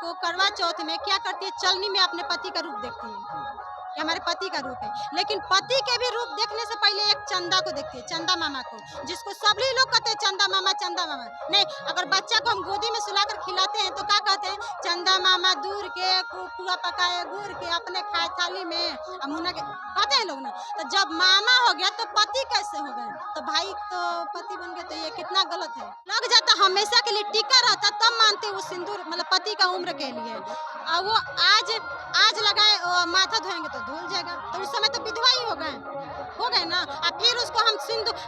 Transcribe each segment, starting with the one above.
को करवा चौथ में क्या करती है, चलनी में अपने पति का रूप देखती है कि हमारे पति का रूप है। लेकिन पति के भी रूप देखने से पहले एक चंदा को देखती है, चंदा मामा को, जिसको सभी लोग कहते हैं चंदा मामा चंदा मामा। नहीं, अगर बच्चा को हम गोदी में सुलाकर खिलाते हैं तो क्या कहते हैं, चंदा मामा दूर के पूरा पकाए घूर के अपने खाए थाली में अमुना के कहते हैं लोग ना। तो जब मामा हो गया तो पति कैसे हो गए, तो भाई तो पति बन गए, तो ये कितना गलत है। लग जाता हमेशा के लिए टीका रहता तब मानते वो सिंदूर मतलब पति का उम्र के लिए। और वो आज लगाए माथा धोएंगे तो धुल जाएगा, तो उस समय तो विधवा ही हो गए ना। और फिर उसको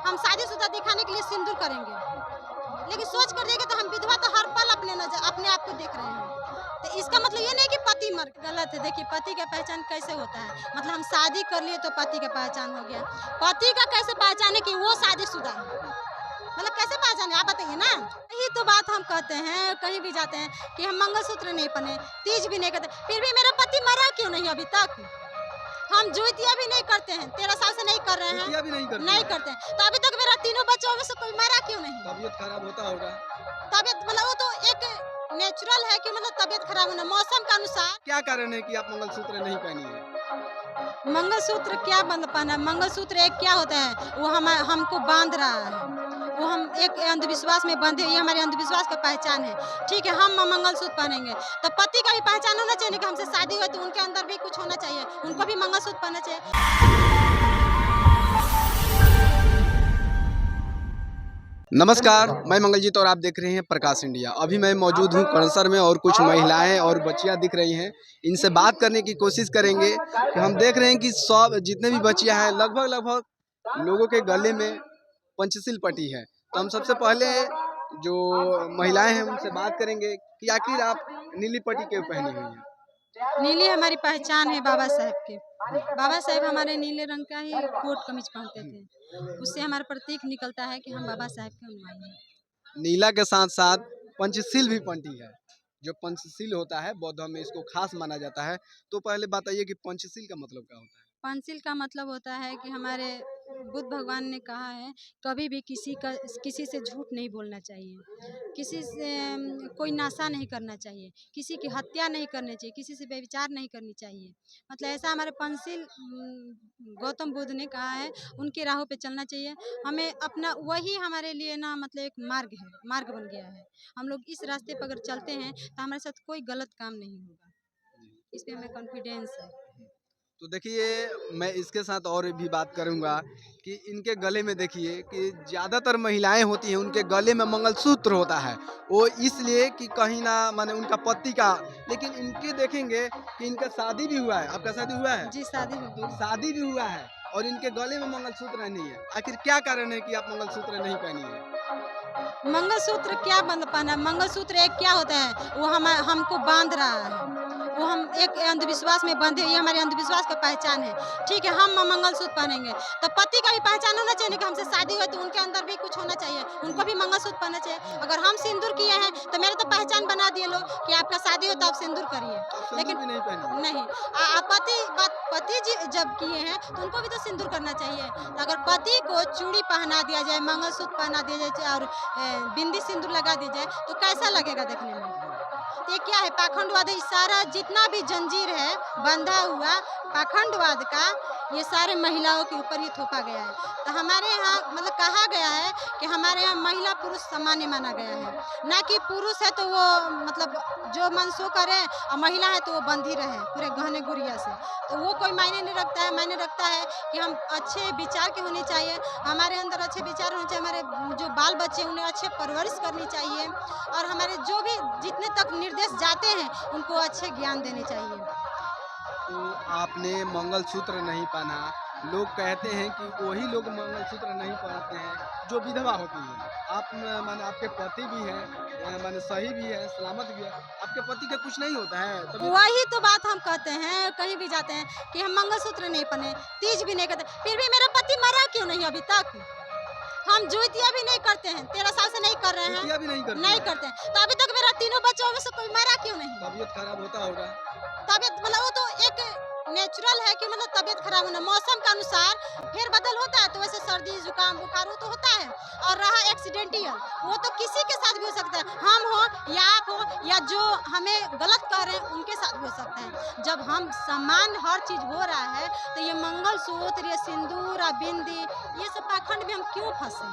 हम शादीशुदा दिखाने के लिए सिंदूर करेंगे, लेकिन सोच कर देखें तो हम विधवा तो हर पल अपने आप को देख रहे हैं। तो इसका मतलब ये नहीं कि पति मर गलत है। देखिए पति का पहचान कैसे होता है, मतलब हम शादी कर लिए तो पति का पहचान हो गया। पति का कैसे पहचान है कि वो शादीशुदा है, मतलब कैसे पहचाने आप बताइए ना। यही तो बात हम कहते हैं, कहीं भी जाते हैं कि हम मंगलसूत्र नहीं पहने, तीज भी नहीं करते, फिर भी मेरा पति मरा क्यों नहीं अभी तक। हम जुतिया भी नहीं करते हैं, 13 साल से नहीं कर रहे हैं, नहीं करते हैं, तो अभी तक मेरा तीनों बच्चों में से कोई मरा क्यों नहीं। तबीयत खराब होता होगा। तबीयत मतलब वो तो एक नेचुरल है कि मतलब तबीयत खराब होना मौसम का अनुसार। क्या कारण है कि आप मंगलसूत्र नहीं पहनी है? मंगलसूत्र क्या पहना, मंगलसूत्र एक क्या होता है, वो हमको बांध रहा है, वो हम एक अंधविश्वास में बंधे, ये हमारे अंधविश्वास का पहचान है। ठीक है, हम मंगलसूत्र पहनेंगे तो पति का भी पहचान होना चाहिए कि हमसे शादी हुई, तो उनके अंदर भी कुछ होना चाहिए, उनको भी मंगलसूत्र पहनना चाहिए। नमस्कार, मैं मंगलजीत और आप देख रहे हैं प्रकाश इंडिया। अभी मैं मौजूद हूं कणसर में और कुछ महिलाएं और बच्चियां दिख रही हैं। इनसे बात करने की कोशिश करेंगे कि हम देख रहे हैं कि सब जितने भी बच्चियां हैं लगभग लोगों के गले में पंचशील पट्टी है। तो हम सबसे पहले जो महिलाएं हैं उनसे बात करेंगे कि आखिर आप नीली पट्टी क्यों पहनी हुई है? नीली हमारी पहचान है बाबा साहब के। बाबा साहब हमारे नीले रंग का ही कोट कमीज पहनते थे, उससे हमारा प्रतीक निकलता है कि हम बाबा साहब के अनुयायी हैं। नीला के साथ साथ पंचशील भी पट्टी है। जो पंचशील होता है बौद्धों में इसको खास माना जाता है। तो पहले बताइए कि पंचशील का मतलब क्या होता है? पंचशील का मतलब होता है कि हमारे बुद्ध भगवान ने कहा है कभी भी किसी से झूठ नहीं बोलना चाहिए, किसी से कोई नशा नहीं करना चाहिए, किसी की हत्या नहीं करनी चाहिए, किसी से व्यभिचार नहीं करनी चाहिए। मतलब ऐसा हमारे पंचशील गौतम बुद्ध ने कहा है, उनके राहों पे चलना चाहिए हमें। अपना वही हमारे लिए ना मतलब एक मार्ग है, मार्ग बन गया है। हम लोग इस रास्ते पर अगर चलते हैं तो हमारे साथ कोई गलत काम नहीं होगा, इस पर हमें कॉन्फिडेंस है। तो देखिए मैं इसके साथ और भी बात करूंगा कि इनके गले में देखिए कि ज़्यादातर महिलाएं होती हैं उनके गले में मंगलसूत्र होता है। वो इसलिए कि कहीं ना माने उनका पति का, लेकिन इनके देखेंगे कि इनका शादी भी हुआ है। आपका शादी हुआ है? जी शादी हो तो गई। शादी भी हुआ है और इनके गले में मंगलसूत्र नहीं है। आखिर क्या कारण है कि आप मंगलसूत्र नहीं पहनी है? मंगलसूत्र क्या पहना, मंगलसूत्र एक क्या होता है, वो हमको बांध रहा है, वो हम एक अंधविश्वास में बंधे, ये हमारे अंधविश्वास का पहचान है। ठीक है, हम मंगलसूत्र पहनेंगे तो पति का भी पहचान होना चाहिए कि हमसे शादी हुई, तो उनके अंदर भी कुछ होना चाहिए, उनको भी मंगलसूत्र पहनना चाहिए। अगर हम सिंदूर किए हैं तो मेरे तो पहचान बना दिए लोग कि आपका शादी हो तो आप सिंदूर करिए, लेकिन भी नहीं पहनी? नहीं। पति जी जब किए हैं तो उनको भी तो सिंदूर करना चाहिए। तो अगर पति को चूड़ी पहना दिया जाए, मंगलसूत्र पहना दिया जाए और बिंदी सिंदूर लगा दी जाए तो कैसा लगेगा देखने में। ये क्या है, पाखंडवाद है। सारा जितना भी जंजीर है बंधा हुआ पाखंडवाद का, ये सारे महिलाओं के ऊपर ही थोपा गया है। तो हमारे यहाँ मतलब कहा गया है कि हमारे यहाँ महिला पुरुष सामान्य माना गया है, ना कि पुरुष है तो वो मतलब जो मन सो करे और महिला है तो वो बंधी रहे पूरे गहने गुड़िया से। तो वो कोई मायने नहीं रखता है। मायने रखता है कि हम अच्छे विचार के होने चाहिए, हमारे अंदर अच्छे विचार होने चाहिए, हमारे जो बाल बच्चे उन्हें अच्छे परवरिश करनी चाहिए, और हमारे जो भी जितने तक निर्देश जाते हैं उनको अच्छे ज्ञान देने चाहिए। तो आपने मंगलसूत्र नहीं पहना, लोग कहते हैं कि वही लोग मंगलसूत्र नहीं पहनते हैं जो विधवा होती है। आप माने आपके पति भी हैं, माने सही भी है, सलामत भी है, आपके पति का कुछ नहीं होता है तभी? वही तो बात हम कहते हैं, कहीं भी जाते हैं कि हम मंगलसूत्र नहीं पहने, तीज भी नहीं करते, फिर भी मेरा पति मरा क्यों नहीं अभी तक। हम जुतिया भी नहीं करते हैं, 13 साल से नहीं कर रहे हैं, भी नहीं करते हैं, तो अभी तक मेरा तीनों बच्चों में से कोई मरा क्यों नहीं। तबीयत खराब होता होगा। तबीयत मतलब वो तो एक नेचुरल है कि मतलब तबीयत खराब होना, मौसम के अनुसार फेर बदल होता है तो वैसे सर्दी जुकाम बुखार वो तो होता है। और रहा एक्सीडेंटल, वो तो किसी के साथ भी हो सकता है, हम हो या आप हो या जो हमें गलत कह रहे हैं उनके साथ भी हो सकता है। जब हम समान हर चीज हो रहा है तो ये मंगलसूत्र, ये सिंदूर और बिंदी, ये सब पाखंड में हम क्यों फंसे?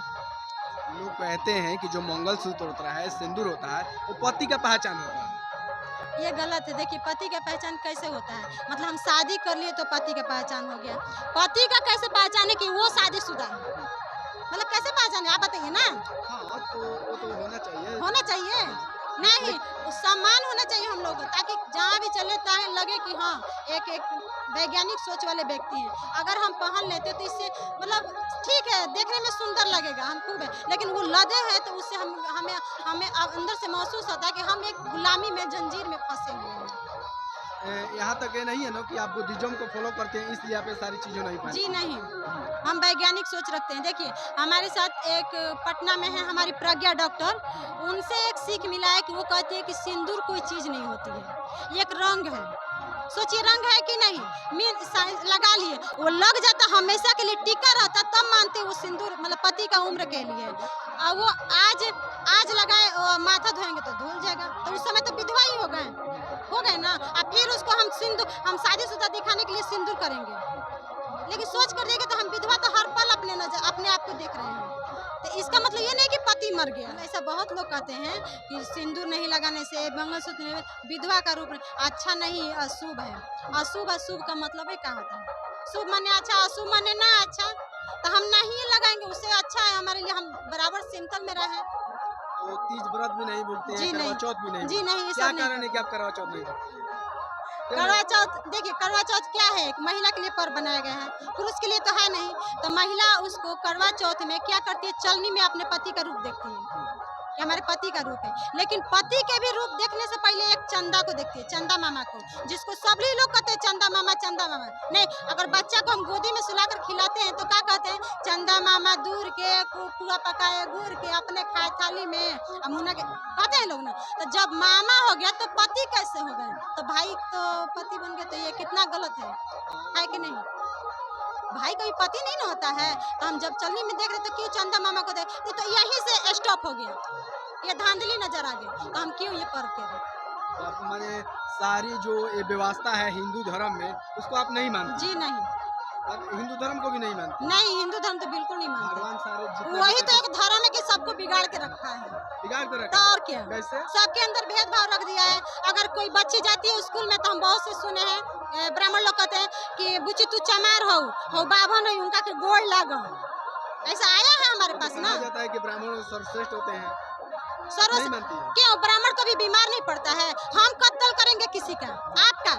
लोग कहते हैं कि जो मंगलसूत्र होता है, सिंदूर होता है, वो पति का पहचान होता है। ये गलत है। देखिए पति का पहचान कैसे होता है, मतलब हम शादी कर लिए तो पति का पहचान हो गया। पति का कैसे पहचान है कि वो शादीशुदा है, मतलब कैसे पहचान है आप बताइए ना। हाँ, तो वो तो होना चाहिए। होना चाहिए नहीं, वो सम्मान होना चाहिए हम लोग को, ताकि जहाँ भी चले तहाँ लगे कि हाँ एक एक वैज्ञानिक सोच वाले व्यक्ति हैं। अगर हम पहन लेते तो इससे मतलब ठीक है, देखने में सुंदर लगेगा, हम खूब है, लेकिन वो लदे हैं तो उससे हम हमें हमें अंदर से महसूस होता है कि हम एक गुलामी में, जंजीर में फंसे हुए हैं। यहाँ तक ये नहीं है ना कि आप बुद्धिज्म को फॉलो करते हैं इसलिए आप ये सारी चीज़ें नहीं पहनते। जी नहीं, हम वैज्ञानिक सोच रखते हैं। देखिए हमारे साथ एक पटना में है हमारी प्रज्ञा डॉक्टर, उनसे एक सीख मिला है कि वो कहती है कि सिंदूर कोई चीज़ नहीं होती है, ये एक रंग है। सोचिए रंग है कि नहीं, लगा लिए, वो लग जाता हमेशा के लिए टिका रहता, तब मानते वो सिंदूर मतलब पति का उम्र के लिए। और वो आज आज लगाए माथा धोएंगे तो धुल जाएगा, तो उस समय तो विधवा ही हो गए ना। और फिर उसको हम शादीशुदा दिखाने के लिए सिंदूर करेंगे, लेकिन सोच कर देखें तो हम विधवा तो हर पल अपने आप को देख रहे हैं। तो इसका मतलब ये नहीं कि पति मर गया। ऐसा बहुत लोग कहते हैं कि सिंदूर नहीं लगाने से, मंगलसूत्र नहीं, विधवा का रूप अच्छा नहीं, अशुभ है। अशुभ अशुभ का मतलब है क्या होता है? शुभ माने अच्छा, अशुभ माने ना अच्छा, तो हम नहीं लगाएंगे, उससे अच्छा है हमारे लिए हम बराबर सिंपल में रहें। तो तीज व्रत भी नहीं बोलते हैं, जी करवा नहीं, चौथ भी नहीं जी बोलते। नहीं, ये क्या सब कारण है नहीं। कि आप करवा चौथ नहीं करते हैं? क्यों करवा नहीं? चौथ देखिए, करवा चौथ क्या है, एक महिला के लिए पर्व बनाया गया है, पुरुष के लिए तो है नहीं। तो महिला उसको करवा चौथ में क्या करती है, चलनी में अपने पति का रूप देखती है कि हमारे पति का रूप है। लेकिन पति के भी रूप देखने से पहले एक चंदा को देखती है, चंदा मामा को, जिसको सभी लोग कहते हैं चंदा मामा, चंदा मामा। नहीं, अगर बच्चा को हम गोदी में सुलाकर खिलाते हैं तो क्या कहते हैं, चंदा मामा दूर के पुआ पकाए गुड़ के अपने खाए थाली में, मुन्ना के कहते हैं लोग ना। तो जब मामा हो गया तो पति कैसे हो गए, तो भाई तो पति बन गए, तो ये कितना गलत है कि नहीं? भाई कभी पति नहीं ना होता है। तो हम जब चलनी में देख रहे तो क्यों चंदा मामा को देख, तो यहीं से स्टॉप हो गया, ये धांधली नजर आ गई, तो हम क्यों ये पर्व करें? तो आप माने सारी जो ये व्यवस्था है हिंदू धर्म में उसको आप नहीं मानते? जी नहीं, आप हिंदू धर्म को भी नहीं मानते? नहीं हिंदू धर्म तो बिल्कुल नहीं मानते। भगवान सारे जितने वही भी तो एक धर्म है कि सबको बिगाड़ के रखा है, बिगाड़ के तो रखा और क्या, कैसे? सबके अंदर भेदभाव रख दिया है। अगर कोई बच्ची जाती है स्कूल में तो हम बहुत से सुने हैं, ब्राह्मण लोग कहते हैं कि बुच्ची तू चमार हो बाभन हो, उनका के गोड़ लागो, ऐसा आया है हमारे पास ना। कहा जाता है कि ब्राह्मण सर्वश्रेष्ठ होते हैं, सर्व नहीं मानती है? क्यों, ब्राह्मण कभी बीमार नहीं पड़ता है? हम कत्ल करेंगे किसी का, आपका,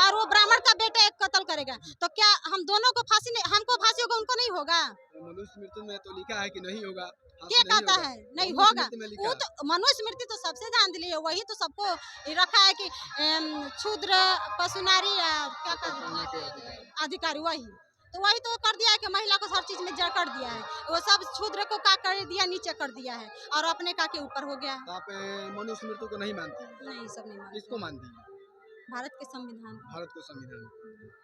और वो ब्राह्मण का बेटा एक कत्ल करेगा, तो क्या हम दोनों को फांसी नहीं, हमको फांसी होगा उनको नहीं होगा? तो मनुष्य मृत्यु में तो लिखा है कि नहीं होगा, फांसी क्या नहीं कहता होगा। है नहीं मनुष्य होगा? मृत्यु में लिखा वो है। तो मनुष्य मृत्यु तो सबसे धांधली है, वही तो सबको रखा है कि क्षुद्र पशु नारी क्या करने के कहते अधिकार। हैं, अधिकारी, वही तो वही तो कर दिया है कि महिला को हर चीज में जकड़ दिया है। वो सब क्षुद्र को का कर दिया, नीचे कर दिया है, और अपने का के ऊपर हो गया है। तो आप मनुष्य मृत्यु को नहीं मानते हैं? नहीं, सब नहीं मानते। किसको मानते हैं? भारत के संविधान को। भारत को संविधान।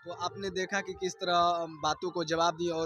तो आपने देखा कि किस तरह बातों को जवाब दिया और